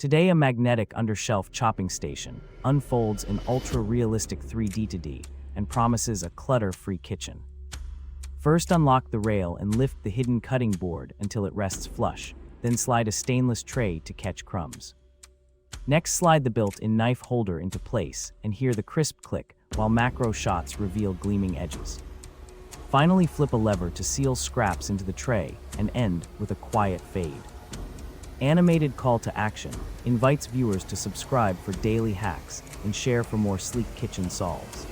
Today, a magnetic undershelf chopping station unfolds in ultra-realistic 3D and promises a clutter-free kitchen. First, unlock the rail and lift the hidden cutting board until it rests flush, then slide a stainless tray to catch crumbs. Next, slide the built-in knife holder into place and hear the crisp click while macro shots reveal gleaming edges. Finally, flip a lever to seal scraps into the tray and end with a quiet fade. Animated call to action invites viewers to subscribe for daily hacks and share for more sleek kitchen solves.